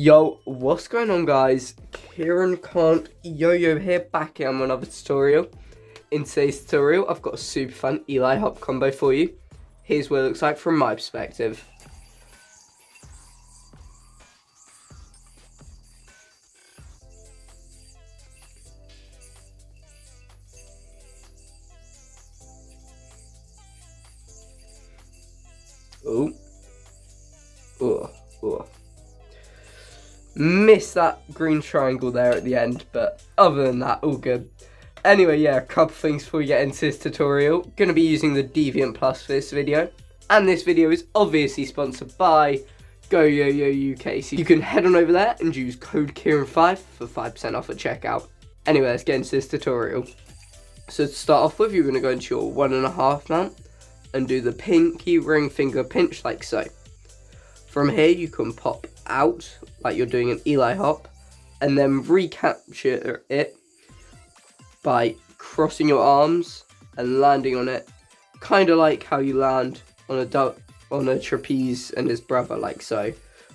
Yo, what's going on, guys? Kieran Can't Yo-Yo here, back here on another tutorial. In today's tutorial, I've got a super fun Eli hop combo for you. Here's what it looks like from my perspective. Ooh. Ooh. Ooh. Missed that green triangle there at the end, but other than that, all good. Anyway, yeah, a couple things before we get into this tutorial. Gonna be using the Deviant Plus for this video, and this video is obviously sponsored by yoyo UK, so you can head on over there and use code Kieran5 for 5% off at checkout. Anyway, let's get into this tutorial. So to start off with, you're gonna go into your 1.5 mount and do the pinky ring finger pinch like so. From here, you can pop out like you're doing an Eli hop, and then recapture it by crossing your arms and landing on it, kind of like how you land on a trapeze and his brother, like so,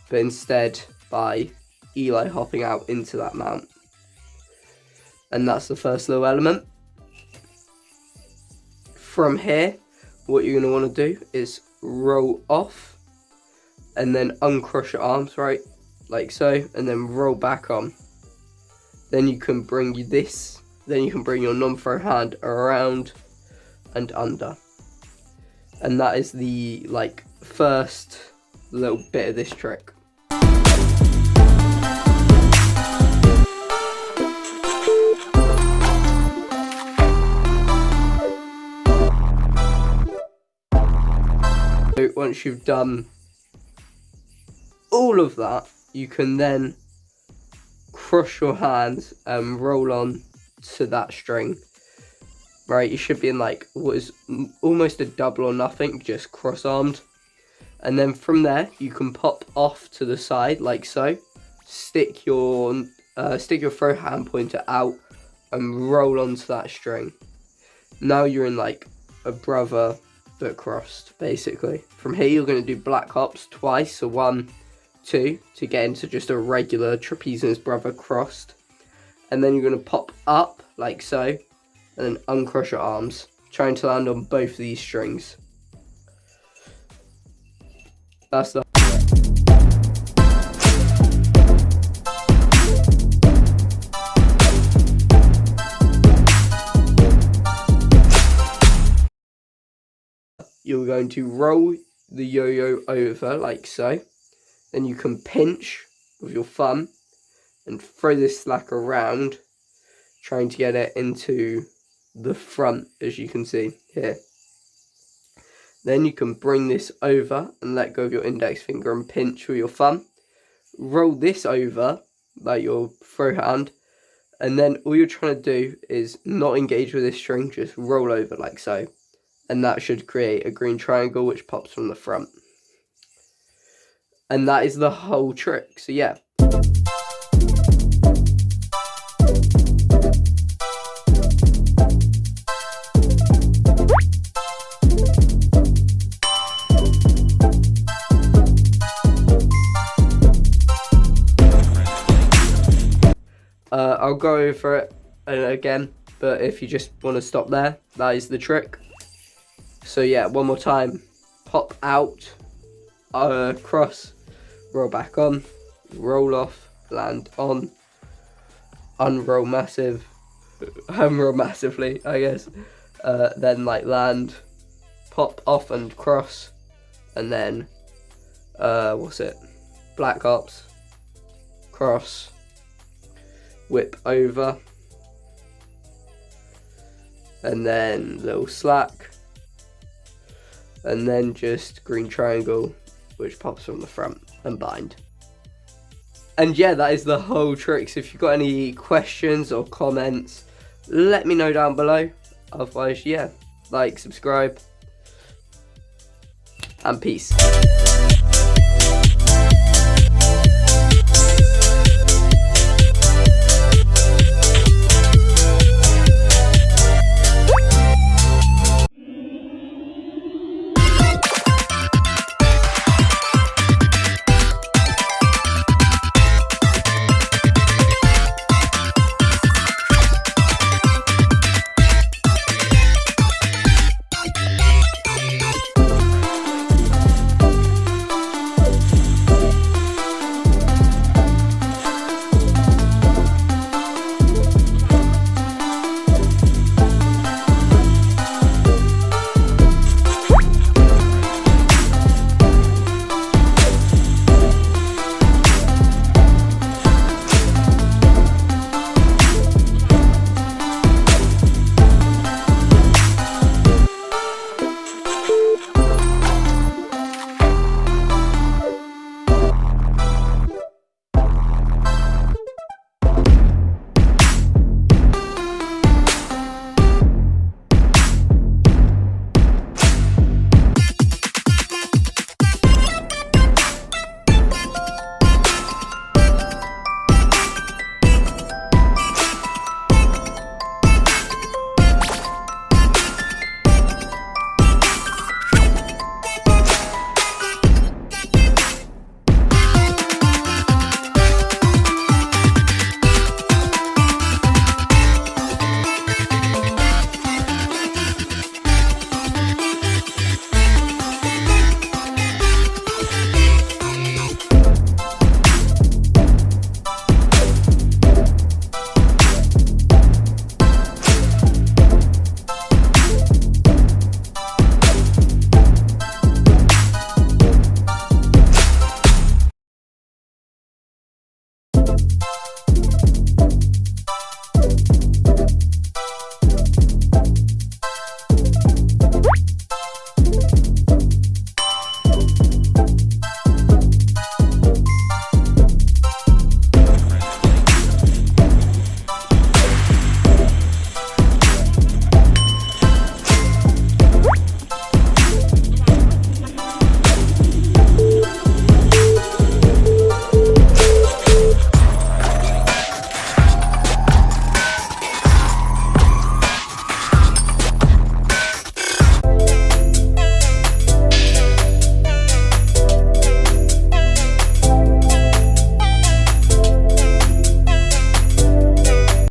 but instead by Eli hopping out into that mount. And that's the first little element. From here, what you're going to want to do is roll off and then uncross your arms, right, like so, and then roll back on. Then you can bring your non-throw hand around and under. And that is the first little bit of this trick. So once you've done all of that, you can then cross your hands and roll on to that string. Right, you should be in what is almost a double or nothing, just cross-armed. And then from there, you can pop off to the side like so. Stick your throw hand pointer out and roll onto that string. Now you're in a brother but crossed, basically. From here, you're going to do black hops twice, so 1, 2, to get into just a regular trapeze and his brother crossed. And then you're going to pop up like so, and then uncross your arms, trying to land on both of these strings. That's the you're going to roll the yo-yo over like so. Then you can pinch with your thumb and throw this slack around, trying to get it into the front, as you can see here. Then you can bring this over and let go of your index finger and pinch with your thumb. Roll this over like your throw hand, and then all you're trying to do is not engage with this string, just roll over like so. And that should create a green triangle which pops from the front. And that is the whole trick, so yeah. I'll go over it again, but if you just want to stop there, that is the trick. So yeah, one more time. Pop out, cross, roll back on, roll off, land on, unroll massively, I guess. Then land, pop off and cross, and then black hops, cross, whip over, and then little slack, and then just green triangle which pops from the front and bind. And yeah, that is the whole trick. So if you've got any questions or comments, let me know down below. Otherwise, yeah, subscribe, and peace.